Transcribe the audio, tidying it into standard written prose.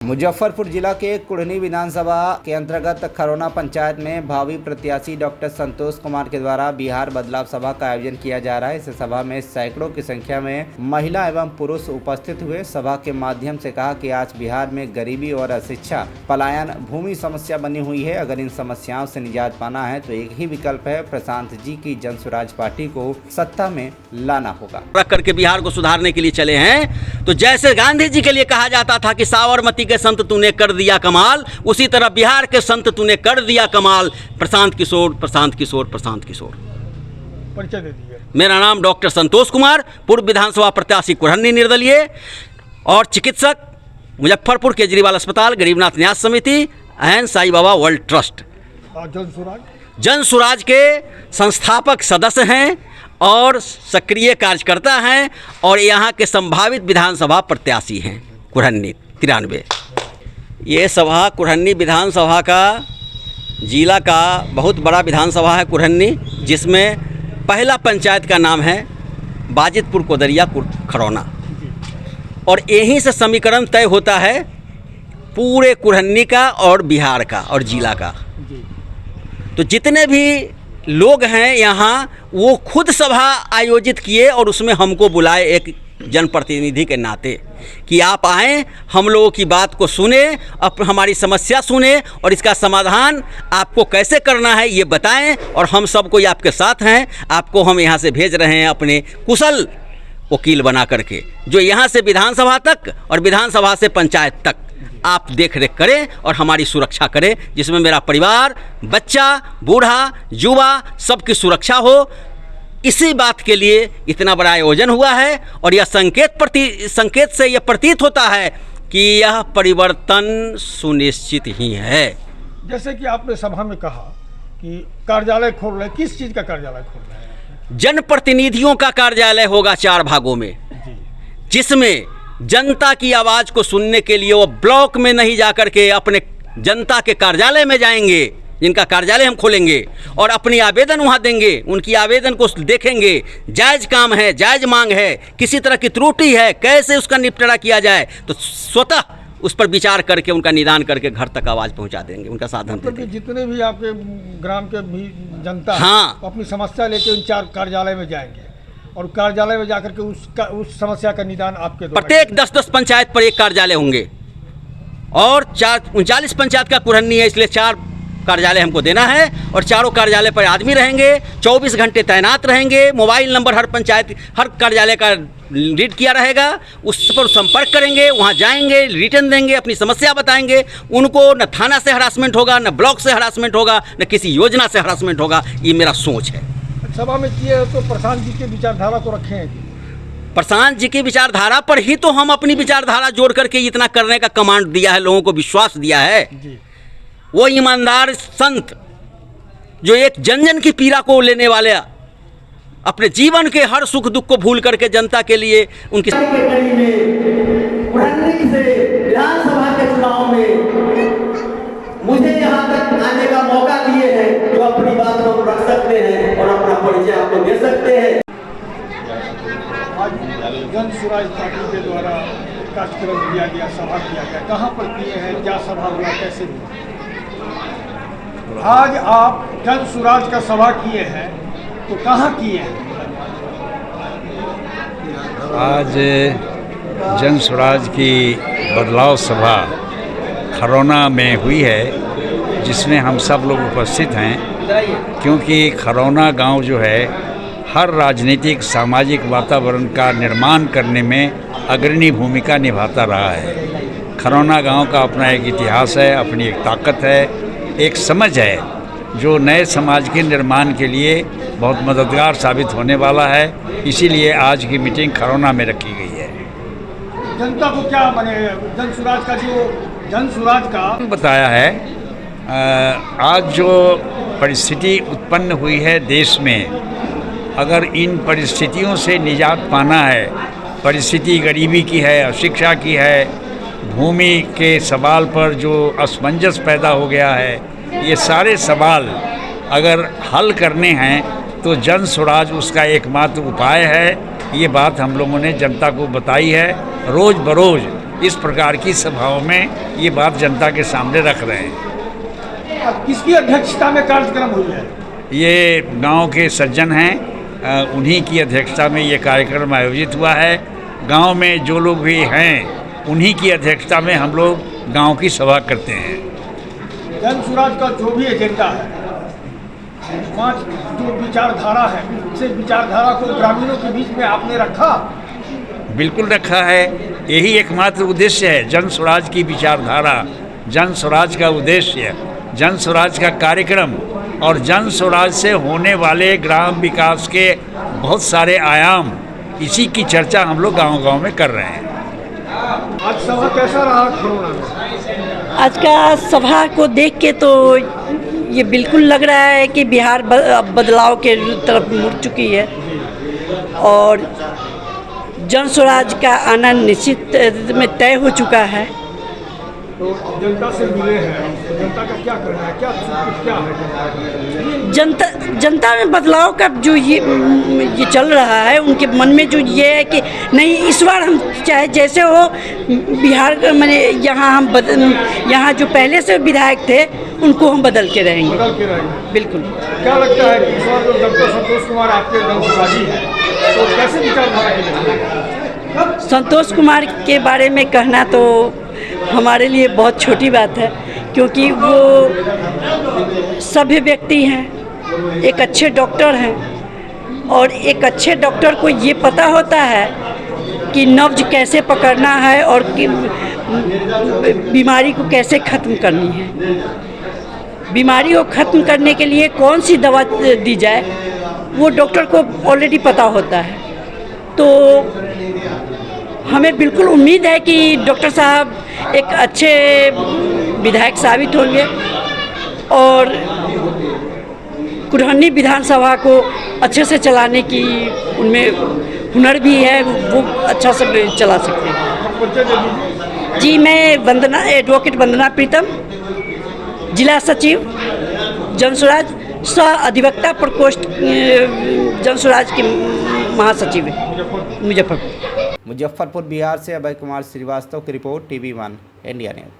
मुजफ्फरपुर जिला के कुढ़नी विधानसभा के अंतर्गत खरौना पंचायत में भावी प्रत्याशी डॉक्टर संतोष कुमार के द्वारा बिहार बदलाव सभा का आयोजन किया जा रहा है। इस सभा में सैकड़ों की संख्या में महिला एवं पुरुष उपस्थित हुए। सभा के माध्यम से कहा कि आज बिहार में गरीबी और अशिक्षा, पलायन, भूमि समस्या बनी हुई है। अगर इन समस्याओं से निजात पाना है तो एक ही विकल्प है, प्रशांत जी की जन स्वराज पार्टी को सत्ता में लाना होगा। रख करके बिहार को सुधारने के लिए चले हैं। तो जैसे गांधी जी के लिए कहा जाता था कि साबरमती के संत तूने कर दिया कमाल, उसी तरह बिहार के संत तूने कर दिया कमाल। प्रशांत किशोर, प्रशांत किशोर, प्रशांत किशोर। परिचय दे दीजिए। मेरा नाम डॉक्टर संतोष कुमार, पूर्व विधानसभा प्रत्याशी कुढ़नी निर्दलीय और चिकित्सक, मुजफ्फरपुर केजरीवाल अस्पताल, Garibnath Nyas Samiti and Sai Baba world trust. Jan Swaraj के संस्थापक सदस्य हैं और सक्रिय कार्यकर्ता हैं और यहाँ के संभावित विधानसभा प्रत्याशी हैं। कुढ़नी 93। ये सभा कुढ़नी विधानसभा का, जिला का बहुत बड़ा विधानसभा है कुढ़नी, जिसमें पहला पंचायत का नाम है बाजितपुर कोदरिया खरौना। और यहीं से समीकरण तय होता है पूरे कुढ़नी का और बिहार का और जिला का। तो जितने भी लोग हैं यहाँ, वो खुद सभा आयोजित किए और उसमें हमको बुलाए एक जनप्रतिनिधि के नाते कि आप आएँ, हम लोगों की बात को सुने, हमारी समस्या सुने और इसका समाधान आपको कैसे करना है ये बताएं। और हम सब कोई आपके साथ हैं। आपको हम यहाँ से भेज रहे हैं अपने कुशल वकील बना करके, जो यहाँ से विधानसभा तक और विधानसभा से पंचायत तक आप देख रेख करें और हमारी सुरक्षा करें, जिसमें मेरा परिवार, बच्चा, बूढ़ा, युवा सबकी सुरक्षा हो। इसी बात के लिए इतना बड़ा आयोजन हुआ है और यह संकेत से यह प्रतीत होता है कि यह परिवर्तन सुनिश्चित ही है। जैसे कि आपने सभा में कहा कि कार्यालय खोल रहे हैं, किस चीज़ का कार्यालय खोल रहे हैं? जनप्रतिनिधियों का कार्यालय होगा 4 भागों में, जिसमें जनता की आवाज़ को सुनने के लिए वो ब्लॉक में नहीं जाकर के अपने जनता के कार्यालय में जाएंगे, जिनका कार्यालय हम खोलेंगे और अपनी आवेदन वहाँ देंगे, उनकी आवेदन को देखेंगे। जायज़ काम है, जायज़ मांग है, किसी तरह की त्रुटि है, कैसे उसका निपटारा किया जाए, तो स्वतः उस पर विचार करके उनका निदान करके घर तक आवाज़ पहुँचा देंगे, उनका साधन देंगे। जितने भी आपके ग्राम के भी जनता हाँ, अपनी समस्या लेके उन 4 कार्यालय में जाएंगे और कार्यालय में जाकर के उस समस्या का निदान आपके द्वारा। प्रत्येक 10-10 पंचायत पर एक कार्यालय होंगे और 39 पंचायत का कुढ़नी है, इसलिए 4 कार्यालय हमको देना है और चारों कार्यालय पर आदमी रहेंगे, 24 घंटे तैनात रहेंगे। मोबाइल नंबर हर पंचायत, हर कार्यालय का रीड किया रहेगा, उस पर संपर्क करेंगे, वहाँ जाएंगे, रिटर्न देंगे, अपनी समस्या बताएंगे। उनको न थाना से हरासमेंट होगा, न ब्लॉक से हरासमेंट होगा, न किसी योजना से हरासमेंट होगा। ये मेरा सोच है। सभा में किए तो प्रशांत जी की विचारधारा को रखे हैं। प्रशांत जी की विचारधारा पर ही तो हम अपनी विचारधारा जोड़ करके इतना करने का कमांड दिया है, लोगों को विश्वास दिया है। वो ईमानदार संत जो एक जन जन की पीड़ा को लेने वाले, अपने जीवन के हर सुख दुख को भूल करके जनता के लिए उनकी से विधानसभा के चुनाव में मुझे यहाँ तक आने का मौका दिए हैं, जो अपनी बात को रख सकते हैं और अपना परिचय आपको दे सकते हैं। आज जन स्वराज पार्टी के द्वारा कार्यक्रम किया गया, सभा किया गया, कहाँ पर किए हैं, क्या सभा हुआ, कैसे हुआ? आज आप जन स्वराज का सभा किए हैं तो कहाँ किए हैं? आज जन स्वराज की बदलाव सभा खरौना में हुई है, जिसमें हम सब लोग उपस्थित हैं, क्योंकि खरौना गांव जो है हर राजनीतिक सामाजिक वातावरण का निर्माण करने में अग्रणी भूमिका निभाता रहा है। खरौना गांव का अपना एक इतिहास है, अपनी एक ताकत है, एक समझ है, जो नए समाज के निर्माण के लिए बहुत मददगार साबित होने वाला है। इसीलिए आज की मीटिंग खरौना में रखी गई है। जनता को क्या बने जन स्वराज का, जो जन स्वराज का बताया है, आज जो परिस्थिति उत्पन्न हुई है देश में, अगर इन परिस्थितियों से निजात पाना है, परिस्थिति गरीबी की है, अशिक्षा की है, भूमि के सवाल पर जो असमंजस पैदा हो गया है, ये सारे सवाल अगर हल करने हैं तो जन स्वराज उसका एकमात्र उपाय है। ये बात हम लोगों ने जनता को बताई है। रोज़ बरोज़ इस प्रकार की सभाओं में ये बात जनता के सामने रख रहे हैं। अब किसकी अध्यक्षता में कार्यक्रम हुई है? ये गांव के सज्जन हैं, उन्हीं की अध्यक्षता में ये कार्यक्रम आयोजित हुआ है। गांव में जो लोग भी हैं उन्हीं की अध्यक्षता में हम लोग गांव की सभा करते हैं। जन सुराज का जो भी एजेंडा है, 5 जो विचारधारा है, इस विचारधारा को ग्रामीणों के बीच में आपने रखा? बिल्कुल रखा है। यही एकमात्र उद्देश्य है जन स्वराज की विचारधारा, जन स्वराज का उद्देश्य, जन स्वराज का कार्यक्रम और जन स्वराज से होने वाले ग्राम विकास के बहुत सारे आयाम, इसी की चर्चा हम लोग गांव-गांव में कर रहे हैं। आज सभा कैसा रहा खरोना में? आज का सभा को देख के तो ये बिल्कुल लग रहा है कि बिहार बदलाव के तरफ मुड़ चुकी है और जन स्वराज का आना निश्चित में तय हो चुका है। तो जनता से मिले हैं, जनता का क्या करना है, क्या है जनता में बदलाव का जो ये चल रहा है, उनके मन में जो ये है कि नहीं, इस बार हम चाहे जैसे हो बिहार मैंने यहाँ जो पहले से विधायक थे उनको हम बदल के रहेंगे। बिल्कुल। क्या लगता है कि इस बार जो डॉक्टर संतोष कुमार आपके जनसुराजी हैं, तो कैसे विचारधारा के लिए? संतोष कुमार के बारे में कहना तो हमारे लिए बहुत छोटी बात है, क्योंकि वो सभ्य व्यक्ति हैं, एक अच्छे डॉक्टर हैं और एक अच्छे डॉक्टर को ये पता होता है कि नब्ज कैसे पकड़ना है और कि बीमारी को कैसे ख़त्म करनी है। बीमारी को ख़त्म करने के लिए कौन सी दवा दी जाए वो डॉक्टर को ऑलरेडी पता होता है। तो हमें बिल्कुल उम्मीद है कि डॉक्टर साहब एक अच्छे विधायक साबित होंगे और कुरहनी विधानसभा को अच्छे से चलाने की उनमें हुनर भी है, वो अच्छा से चला सकते हैं। जी, मैं एडवोकेट वंदना प्रीतम, जिला सचिव जनसुराज, सह अधिवक्ता प्रकोष्ठ जनसुराज की महासचिव है मुजफ्फरपुर। मुजफ्फरपुर बिहार से अभय कुमार श्रीवास्तव की रिपोर्ट, TV1 इंडिया न्यूज।